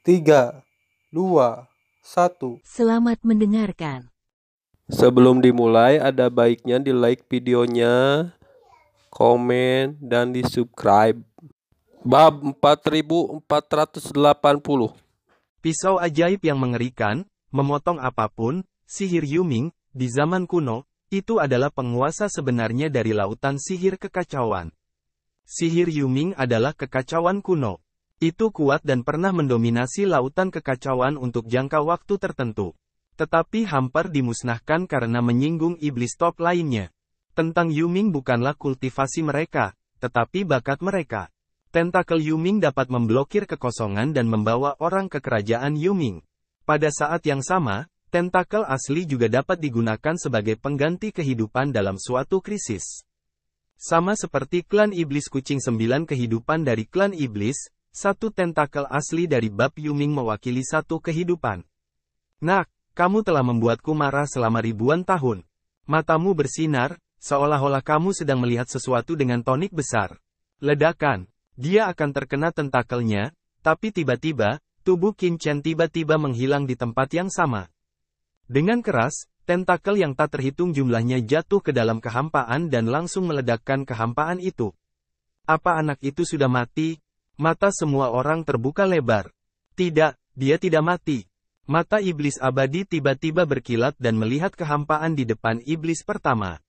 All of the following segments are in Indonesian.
3, 2, 1. Selamat mendengarkan. Sebelum dimulai, ada baiknya di-like videonya, komen, dan di-subscribe. Bab 4480. Pisau ajaib yang mengerikan, memotong apapun, sihir Yuming, di zaman kuno, itu adalah penguasa sebenarnya dari lautan sihir kekacauan. Sihir Yuming adalah kekacauan kuno. Itu kuat dan pernah mendominasi lautan kekacauan untuk jangka waktu tertentu. Tetapi hampir dimusnahkan karena menyinggung iblis top lainnya. Tentang Yuming bukanlah kultivasi mereka, tetapi bakat mereka. Tentakel Yuming dapat memblokir kekosongan dan membawa orang ke kerajaan Yuming. Pada saat yang sama, tentakel asli juga dapat digunakan sebagai pengganti kehidupan dalam suatu krisis. Sama seperti klan iblis kucing 9 kehidupan dari klan iblis, satu tentakel asli dari bab Yuming mewakili satu kehidupan. Nak, kamu telah membuatku marah selama ribuan tahun. Matamu bersinar, seolah-olah kamu sedang melihat sesuatu dengan tonik besar. Ledakan. Dia akan terkena tentakelnya, tapi tiba-tiba, tubuh Qin Chen tiba-tiba menghilang di tempat yang sama. Dengan keras, tentakel yang tak terhitung jumlahnya jatuh ke dalam kehampaan dan langsung meledakkan kehampaan itu. Apa anak itu sudah mati? Mata semua orang terbuka lebar. Tidak, dia tidak mati. Mata iblis abadi tiba-tiba berkilat dan melihat kehampaan di depan iblis pertama.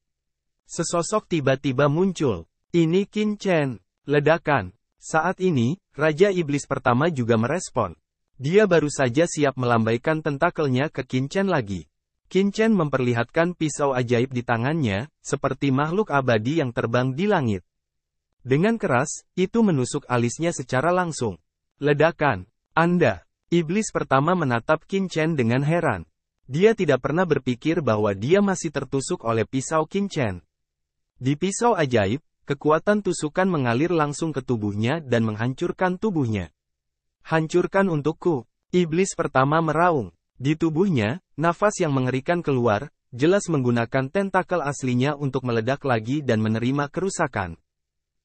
Sesosok tiba-tiba muncul. Ini Qin Chen. Ledakan. Saat ini, Raja Iblis pertama juga merespon. Dia baru saja siap melambaikan tentakelnya ke Qin Chen lagi. Qin Chen memperlihatkan pisau ajaib di tangannya, seperti makhluk abadi yang terbang di langit. Dengan keras, itu menusuk alisnya secara langsung. Ledakan. Anda. Iblis pertama menatap Qin Chen dengan heran. Dia tidak pernah berpikir bahwa dia masih tertusuk oleh pisau Qin Chen. Di pisau ajaib, kekuatan tusukan mengalir langsung ke tubuhnya dan menghancurkan tubuhnya. Hancurkan untukku. Iblis pertama meraung. Di tubuhnya, nafas yang mengerikan keluar, jelas menggunakan tentakel aslinya untuk meledak lagi dan menerima kerusakan.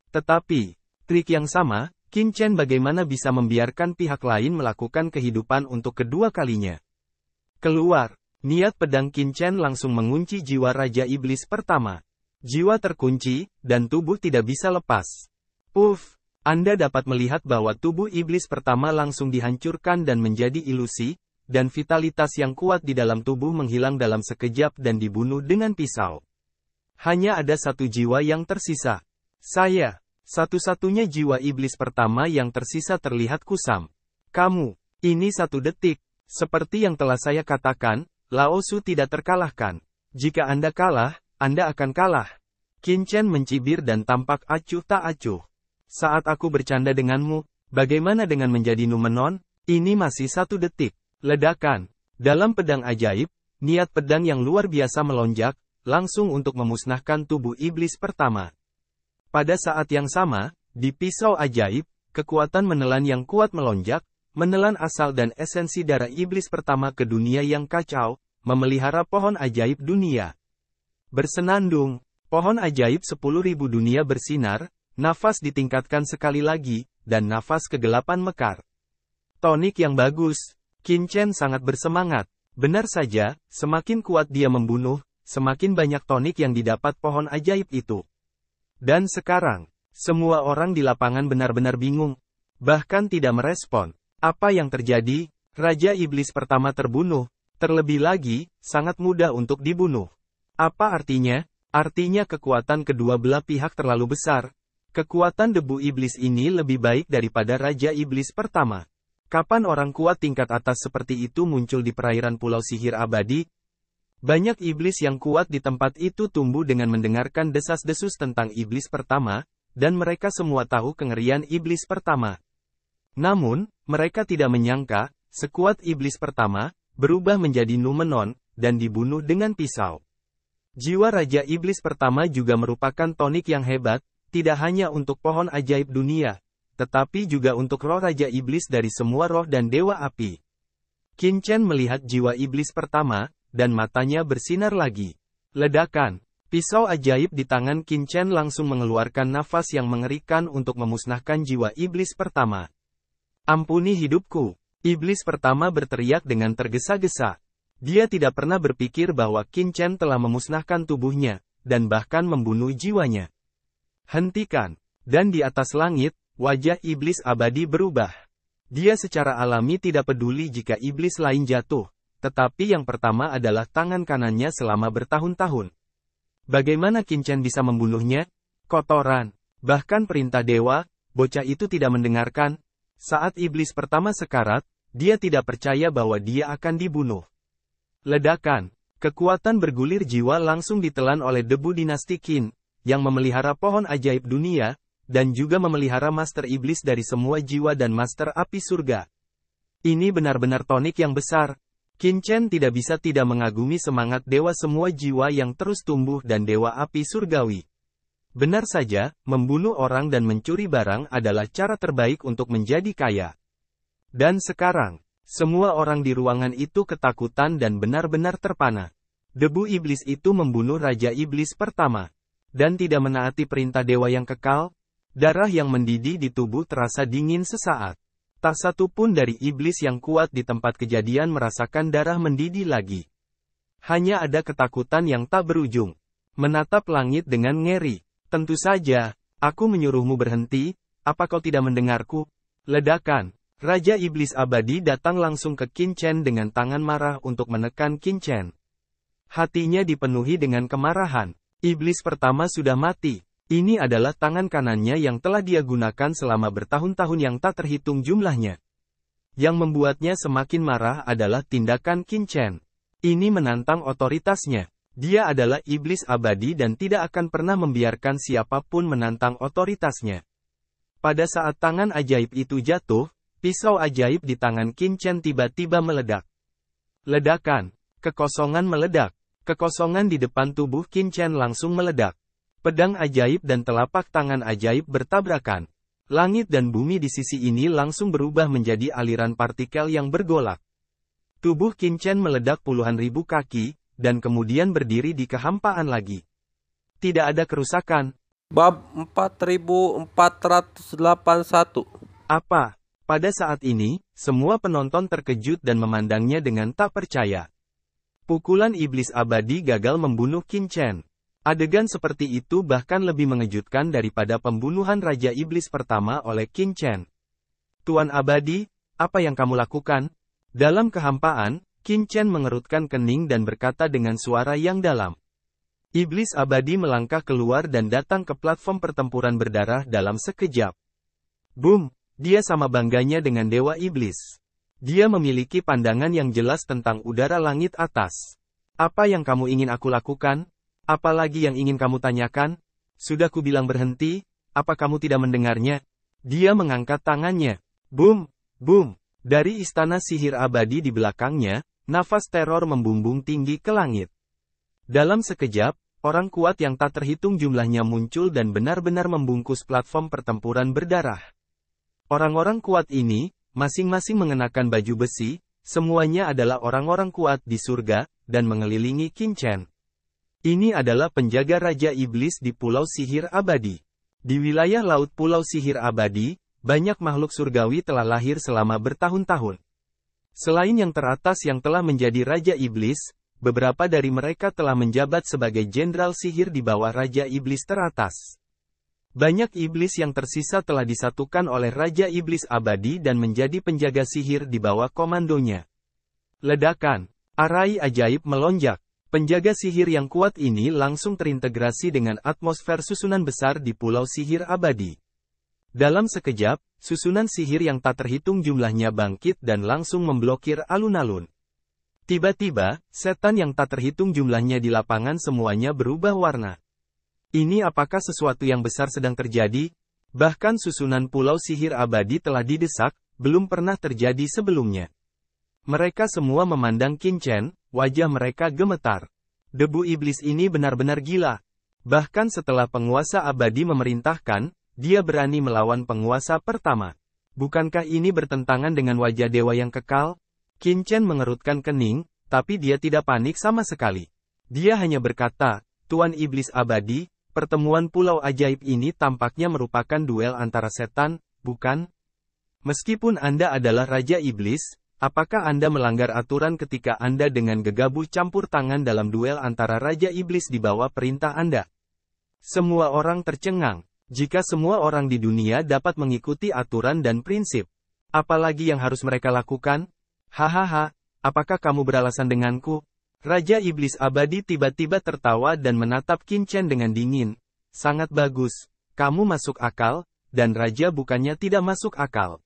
Tetapi, trik yang sama, Qin Chen bagaimana bisa membiarkan pihak lain melakukan kehidupan untuk kedua kalinya? Keluar. Niat pedang Qin Chen langsung mengunci jiwa Raja Iblis pertama. Jiwa terkunci, dan tubuh tidak bisa lepas. Anda dapat melihat bahwa tubuh iblis pertama langsung dihancurkan dan menjadi ilusi, dan vitalitas yang kuat di dalam tubuh menghilang dalam sekejap dan dibunuh dengan pisau. Hanya ada satu jiwa yang tersisa. Saya. Satu-satunya jiwa iblis pertama yang tersisa terlihat kusam. Kamu. Ini 1 detik. Seperti yang telah saya katakan, Lao Su tidak terkalahkan. Jika Anda kalah, Anda akan kalah. Qin Chen mencibir dan tampak acuh tak acuh. Saat aku bercanda denganmu, bagaimana dengan menjadi Numenon? Ini masih 1 detik. Ledakan. Dalam pedang ajaib, niat pedang yang luar biasa melonjak, langsung untuk memusnahkan tubuh iblis pertama. Pada saat yang sama, di pisau ajaib, kekuatan menelan yang kuat melonjak, menelan asal dan esensi darah iblis pertama ke dunia yang kacau, memelihara pohon ajaib dunia. Bersenandung, pohon ajaib 10.000 dunia bersinar, nafas ditingkatkan sekali lagi, dan nafas kegelapan mekar. Tonik yang bagus. Qin Chen sangat bersemangat. Benar saja, semakin kuat dia membunuh, semakin banyak tonik yang didapat pohon ajaib itu. Dan sekarang, semua orang di lapangan benar-benar bingung. Bahkan tidak merespon. Apa yang terjadi? Raja Iblis pertama terbunuh. Terlebih lagi, sangat mudah untuk dibunuh. Apa artinya? Artinya kekuatan kedua belah pihak terlalu besar. Kekuatan debu iblis ini lebih baik daripada Raja Iblis pertama. Kapan orang kuat tingkat atas seperti itu muncul di perairan Pulau Sihir Abadi? Banyak iblis yang kuat di tempat itu tumbuh dengan mendengarkan desas-desus tentang iblis pertama, dan mereka semua tahu kengerian iblis pertama. Namun, mereka tidak menyangka, sekuat iblis pertama, berubah menjadi Numenon, dan dibunuh dengan pisau. Jiwa Raja Iblis pertama juga merupakan tonik yang hebat, tidak hanya untuk pohon ajaib dunia, tetapi juga untuk roh Raja Iblis dari semua roh dan dewa api. Qin Chen melihat jiwa iblis pertama, dan matanya bersinar lagi. Ledakan. Pisau ajaib di tangan Qin Chen langsung mengeluarkan nafas yang mengerikan untuk memusnahkan jiwa iblis pertama. Ampuni hidupku. Iblis pertama berteriak dengan tergesa-gesa. Dia tidak pernah berpikir bahwa Qin Chen telah memusnahkan tubuhnya, dan bahkan membunuh jiwanya. Hentikan. Dan di atas langit, wajah iblis abadi berubah. Dia secara alami tidak peduli jika iblis lain jatuh, tetapi yang pertama adalah tangan kanannya selama bertahun-tahun. Bagaimana Qin Chen bisa membunuhnya? Kotoran. Bahkan perintah dewa, bocah itu tidak mendengarkan. Saat iblis pertama sekarat, dia tidak percaya bahwa dia akan dibunuh. Ledakan. Kekuatan bergulir jiwa langsung ditelan oleh debu dinasti Qin, yang memelihara pohon ajaib dunia, dan juga memelihara master iblis dari semua jiwa dan master api surga. Ini benar-benar tonik yang besar. Qin Chen tidak bisa tidak mengagumi semangat dewa semua jiwa yang terus tumbuh dan dewa api surgawi. Benar saja, membunuh orang dan mencuri barang adalah cara terbaik untuk menjadi kaya. Dan sekarang, semua orang di ruangan itu ketakutan dan benar-benar terpana. Debu iblis itu membunuh Raja Iblis pertama. Dan tidak menaati perintah dewa yang kekal. Darah yang mendidih di tubuh terasa dingin sesaat. Tak satu pun dari iblis yang kuat di tempat kejadian merasakan darah mendidih lagi. Hanya ada ketakutan yang tak berujung. Menatap langit dengan ngeri. Tentu saja, aku menyuruhmu berhenti, apa kau tidak mendengarku? Ledakan. Raja Iblis Abadi datang langsung ke Qin Chen dengan tangan marah untuk menekan Qin Chen. Hatinya dipenuhi dengan kemarahan. Iblis pertama sudah mati. Ini adalah tangan kanannya yang telah dia gunakan selama bertahun-tahun yang tak terhitung jumlahnya. Yang membuatnya semakin marah adalah tindakan Qin Chen. Ini menantang otoritasnya. Dia adalah iblis abadi dan tidak akan pernah membiarkan siapapun menantang otoritasnya. Pada saat tangan ajaib itu jatuh, pisau ajaib di tangan Qin Chen tiba-tiba meledak. Ledakan. Kekosongan meledak. Kekosongan di depan tubuh Qin Chen langsung meledak. Pedang ajaib dan telapak tangan ajaib bertabrakan. Langit dan bumi di sisi ini langsung berubah menjadi aliran partikel yang bergolak. Tubuh Qin Chen meledak puluhan ribu kaki, dan kemudian berdiri di kehampaan lagi. Tidak ada kerusakan. Bab 4481. Apa? Pada saat ini, semua penonton terkejut dan memandangnya dengan tak percaya. Pukulan iblis abadi gagal membunuh Qin Chen. Adegan seperti itu bahkan lebih mengejutkan daripada pembunuhan Raja Iblis pertama oleh Qin Chen. Tuan Abadi, apa yang kamu lakukan? Dalam kehampaan, Qin Chen mengerutkan kening dan berkata dengan suara yang dalam. Iblis Abadi melangkah keluar dan datang ke platform pertempuran berdarah dalam sekejap. Boom! Dia sama bangganya dengan Dewa Iblis. Dia memiliki pandangan yang jelas tentang udara langit atas. Apa yang kamu ingin aku lakukan? Apalagi yang ingin kamu tanyakan? Sudah kubilang berhenti, apa kamu tidak mendengarnya? Dia mengangkat tangannya. Boom! Boom! Dari istana sihir abadi di belakangnya, nafas teror membumbung tinggi ke langit. Dalam sekejap, orang kuat yang tak terhitung jumlahnya muncul dan benar-benar membungkus platform pertempuran berdarah. Orang-orang kuat ini, masing-masing mengenakan baju besi, semuanya adalah orang-orang kuat di surga, dan mengelilingi Qin Chen. Ini adalah penjaga Raja Iblis di Pulau Sihir Abadi. Di wilayah Laut Pulau Sihir Abadi, banyak makhluk surgawi telah lahir selama bertahun-tahun. Selain yang teratas yang telah menjadi Raja Iblis, beberapa dari mereka telah menjabat sebagai jenderal sihir di bawah Raja Iblis teratas. Banyak iblis yang tersisa telah disatukan oleh Raja Iblis Abadi dan menjadi penjaga sihir di bawah komandonya. Ledakan. Arai ajaib melonjak. Penjaga sihir yang kuat ini langsung terintegrasi dengan atmosfer susunan besar di Pulau Sihir Abadi. Dalam sekejap, susunan sihir yang tak terhitung jumlahnya bangkit dan langsung memblokir alun-alun. Tiba-tiba, setan yang tak terhitung jumlahnya di lapangan semuanya berubah warna. Ini apakah sesuatu yang besar sedang terjadi? Bahkan susunan Pulau Sihir Abadi telah didesak, belum pernah terjadi sebelumnya. Mereka semua memandang Qin Chen. Wajah mereka gemetar. Debu iblis ini benar-benar gila. Bahkan setelah penguasa abadi memerintahkan, dia berani melawan penguasa pertama. Bukankah ini bertentangan dengan wajah dewa yang kekal? Qin Chen mengerutkan kening, tapi dia tidak panik sama sekali. Dia hanya berkata, Tuan Iblis Abadi, pertemuan pulau ajaib ini tampaknya merupakan duel antara setan, bukan? Meskipun Anda adalah Raja Iblis, apakah Anda melanggar aturan ketika Anda dengan gegabah campur tangan dalam duel antara Raja Iblis di bawah perintah Anda? Semua orang tercengang. Jika semua orang di dunia dapat mengikuti aturan dan prinsip, apalagi yang harus mereka lakukan? Hahaha, apakah kamu beralasan denganku? Raja Iblis Abadi tiba-tiba tertawa dan menatap Qin Chen dengan dingin. Sangat bagus, kamu masuk akal, dan Raja bukannya tidak masuk akal.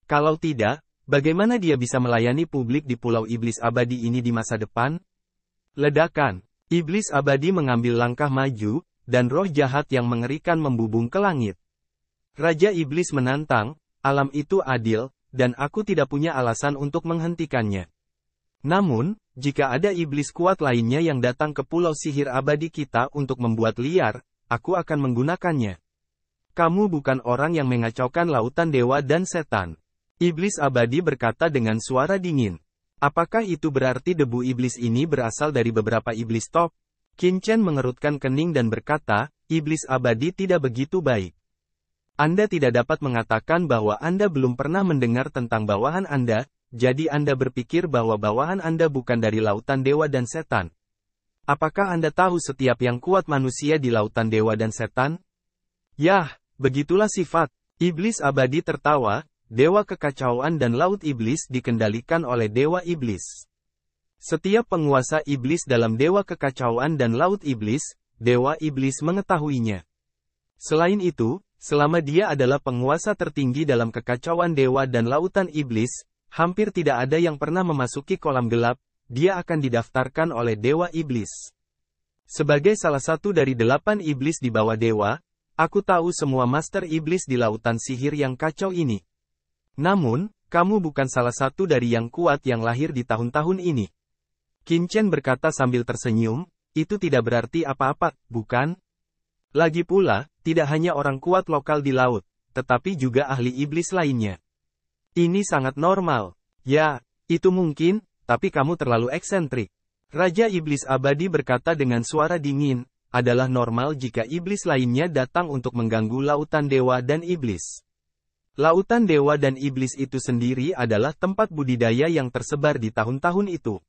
Kalau tidak, bagaimana dia bisa melayani publik di Pulau Iblis Abadi ini di masa depan? Ledakan. Iblis Abadi mengambil langkah maju, dan roh jahat yang mengerikan membubung ke langit. Raja Iblis menantang, alam itu adil, dan aku tidak punya alasan untuk menghentikannya. Namun, jika ada iblis kuat lainnya yang datang ke Pulau Sihir Abadi kita untuk membuat liar, aku akan menggunakannya. Kamu bukan orang yang mengacaukan lautan dewa dan setan. Iblis Abadi berkata dengan suara dingin. Apakah itu berarti debu iblis ini berasal dari beberapa iblis top? Qin Chen mengerutkan kening dan berkata, Iblis Abadi tidak begitu baik. Anda tidak dapat mengatakan bahwa Anda belum pernah mendengar tentang bawahan Anda, jadi Anda berpikir bahwa bawahan Anda bukan dari lautan dewa dan setan. Apakah Anda tahu setiap yang kuat manusia di lautan dewa dan setan? Yah, begitulah sifat. Iblis Abadi tertawa, dewa kekacauan dan laut iblis dikendalikan oleh dewa iblis. Setiap penguasa iblis dalam dewa kekacauan dan laut iblis, dewa iblis mengetahuinya. Selain itu, selama dia adalah penguasa tertinggi dalam kekacauan dewa dan lautan iblis, hampir tidak ada yang pernah memasuki kolam gelap, dia akan didaftarkan oleh dewa iblis. Sebagai salah satu dari 8 iblis di bawah dewa, aku tahu semua master iblis di lautan sihir yang kacau ini. Namun, kamu bukan salah satu dari yang kuat yang lahir di tahun-tahun ini. Qin Chen berkata sambil tersenyum, itu tidak berarti apa-apa, bukan? Lagi pula, tidak hanya orang kuat lokal di laut, tetapi juga ahli iblis lainnya. Ini sangat normal. Ya, itu mungkin, tapi kamu terlalu eksentrik. Raja Iblis Abadi berkata dengan suara dingin, adalah normal jika iblis lainnya datang untuk mengganggu lautan dewa dan iblis. Lautan dewa dan iblis itu sendiri adalah tempat budidaya yang tersebar di tahun-tahun itu.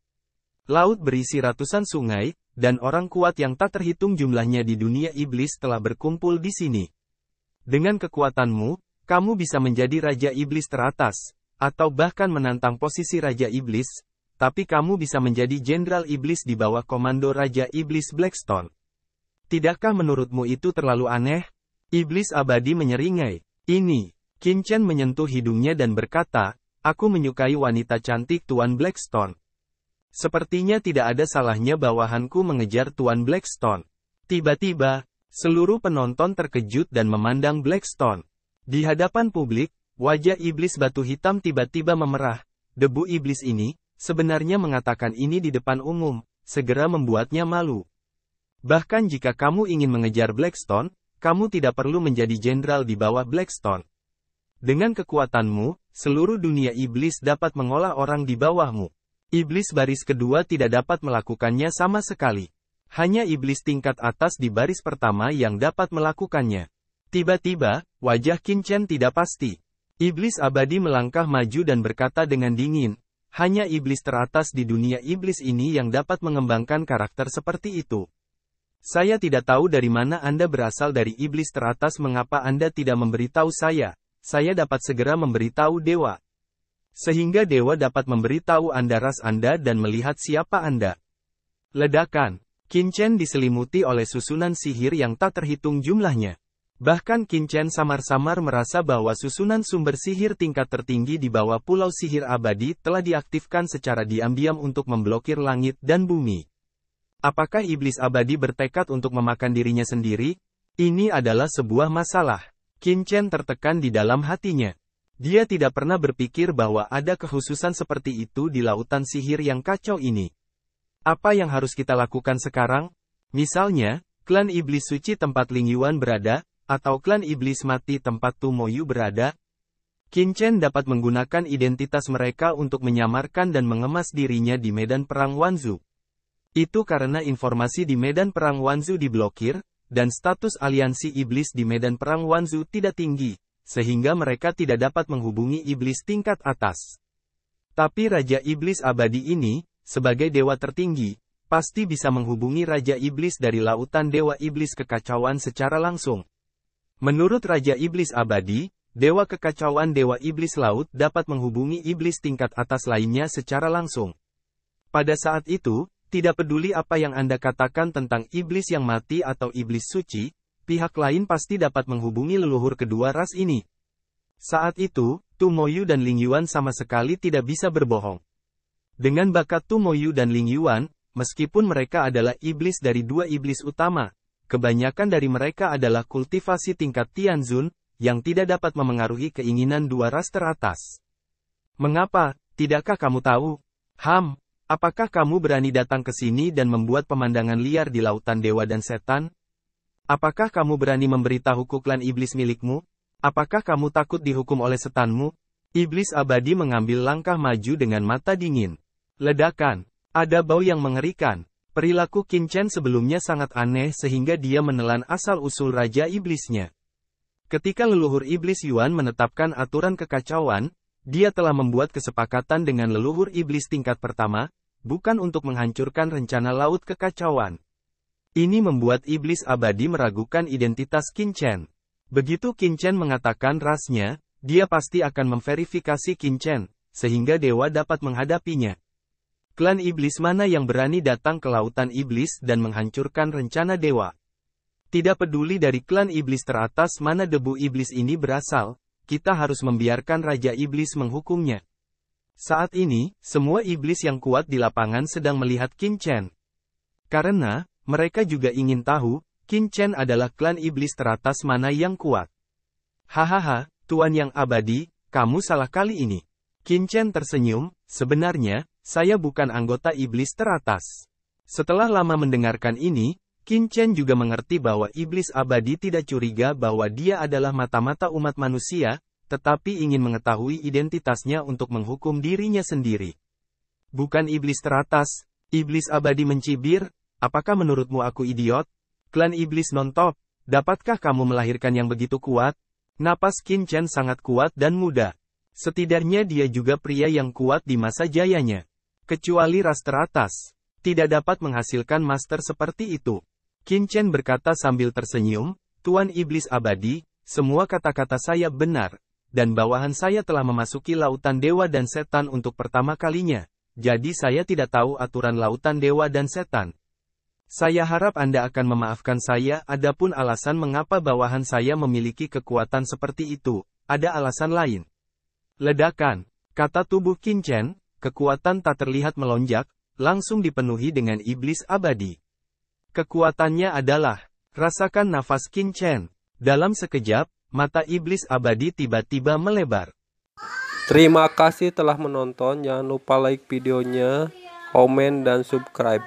Laut berisi ratusan sungai, dan orang kuat yang tak terhitung jumlahnya di dunia iblis telah berkumpul di sini. Dengan kekuatanmu, kamu bisa menjadi Raja Iblis teratas, atau bahkan menantang posisi Raja Iblis, tapi kamu bisa menjadi Jenderal Iblis di bawah komando Raja Iblis Blackstone. Tidakkah menurutmu itu terlalu aneh? Iblis Abadi menyeringai. Ini. Qin Chen menyentuh hidungnya dan berkata, aku menyukai wanita cantik Tuan Blackstone. Sepertinya tidak ada salahnya bawahanku mengejar Tuan Blackstone. Tiba-tiba, seluruh penonton terkejut dan memandang Blackstone. Di hadapan publik, wajah iblis batu hitam tiba-tiba memerah. Debu iblis ini, sebenarnya mengatakan ini di depan umum, segera membuatnya malu. Bahkan jika kamu ingin mengejar Blackstone, kamu tidak perlu menjadi jenderal di bawah Blackstone. Dengan kekuatanmu, seluruh dunia iblis dapat mengolah orang di bawahmu. Iblis baris kedua tidak dapat melakukannya sama sekali. Hanya iblis tingkat atas di baris pertama yang dapat melakukannya. Tiba-tiba, wajah Qin Chen tidak pasti. Iblis Abadi melangkah maju dan berkata dengan dingin, hanya iblis teratas di dunia iblis ini yang dapat mengembangkan karakter seperti itu. Saya tidak tahu dari mana Anda berasal dari iblis teratas, mengapa Anda tidak memberitahu saya dapat segera memberitahu dewa. Sehingga dewa dapat memberitahu Anda ras Anda dan melihat siapa Anda. Ledakan. Qin Chen diselimuti oleh susunan sihir yang tak terhitung jumlahnya. Bahkan Qin Chen samar-samar merasa bahwa susunan sumber sihir tingkat tertinggi di bawah Pulau Sihir Abadi telah diaktifkan secara diam-diam untuk memblokir langit dan bumi. Apakah Iblis Abadi bertekad untuk memakan dirinya sendiri? Ini adalah sebuah masalah. Qin Chen tertekan di dalam hatinya. Dia tidak pernah berpikir bahwa ada kekhususan seperti itu di lautan sihir yang kacau ini. Apa yang harus kita lakukan sekarang? Misalnya, klan iblis suci tempat Ling Yuan berada, atau klan iblis mati tempat Tu Moyu berada? Qin Chen dapat menggunakan identitas mereka untuk menyamarkan dan mengemas dirinya di medan perang Wanzhou. Itu karena informasi di medan perang Wanzhou diblokir, dan status aliansi iblis di medan perang Wanzhou tidak tinggi. sehingga mereka tidak dapat menghubungi iblis tingkat atas. Tapi Raja Iblis Abadi ini, sebagai dewa tertinggi, pasti bisa menghubungi Raja Iblis dari lautan Dewa Iblis Kekacauan secara langsung. Menurut Raja Iblis Abadi, Dewa Kekacauan Dewa Iblis Laut dapat menghubungi iblis tingkat atas lainnya secara langsung. Pada saat itu, tidak peduli apa yang Anda katakan tentang iblis yang mati atau iblis suci, pihak lain pasti dapat menghubungi leluhur kedua ras ini. Saat itu, Tu Moyu dan Ling Yuan sama sekali tidak bisa berbohong. Dengan bakat Tu Moyu dan Ling Yuan, meskipun mereka adalah iblis dari dua iblis utama, kebanyakan dari mereka adalah kultivasi tingkat Tianzun, yang tidak dapat memengaruhi keinginan dua ras teratas. Mengapa, tidakkah kamu tahu? Apakah kamu berani datang ke sini dan membuat pemandangan liar di lautan dewa dan setan? Apakah kamu berani memberitahuku klan iblis milikmu? Apakah kamu takut dihukum oleh setanmu? Iblis Abadi mengambil langkah maju dengan mata dingin. Ledakan. Ada bau yang mengerikan. Perilaku Qin Chen sebelumnya sangat aneh sehingga dia menelan asal-usul Raja Iblisnya. Ketika leluhur Iblis Yuan menetapkan aturan kekacauan, dia telah membuat kesepakatan dengan leluhur iblis tingkat pertama, bukan untuk menghancurkan rencana laut kekacauan. Ini membuat Iblis Abadi meragukan identitas Qin Chen. Begitu Qin Chen mengatakan rasnya, dia pasti akan memverifikasi Qin Chen, sehingga dewa dapat menghadapinya. Klan iblis mana yang berani datang ke lautan iblis dan menghancurkan rencana dewa? Tidak peduli dari klan iblis teratas mana debu iblis ini berasal, kita harus membiarkan Raja Iblis menghukumnya. Saat ini, semua iblis yang kuat di lapangan sedang melihat Qin Chen. Karena, mereka juga ingin tahu, Qin Chen adalah klan iblis teratas mana yang kuat. Hahaha, Tuan yang abadi, kamu salah kali ini. Qin Chen tersenyum, sebenarnya, saya bukan anggota iblis teratas. Setelah lama mendengarkan ini, Qin Chen juga mengerti bahwa iblis abadi tidak curiga bahwa dia adalah mata-mata umat manusia, tetapi ingin mengetahui identitasnya untuk menghukum dirinya sendiri. Bukan iblis teratas, iblis abadi mencibir, apakah menurutmu aku idiot? Klan iblis non-top, dapatkah kamu melahirkan yang begitu kuat? Napas Qin Chen sangat kuat dan muda. Setidaknya dia juga pria yang kuat di masa jayanya. Kecuali ras teratas, tidak dapat menghasilkan master seperti itu. Qin Chen berkata sambil tersenyum, Tuan Iblis Abadi, semua kata-kata saya benar. Dan bawahan saya telah memasuki lautan dewa dan setan untuk pertama kalinya, jadi saya tidak tahu aturan lautan dewa dan setan. Saya harap Anda akan memaafkan saya, adapun alasan mengapa bawahan saya memiliki kekuatan seperti itu, ada alasan lain. Ledakan, kata tubuh Qin Chen, kekuatan tak terlihat melonjak, langsung dipenuhi dengan iblis abadi. Kekuatannya adalah, rasakan nafas Qin Chen. Dalam sekejap, mata iblis abadi tiba-tiba melebar. Terima kasih telah menonton. Jangan lupa like videonya, komen, dan subscribe.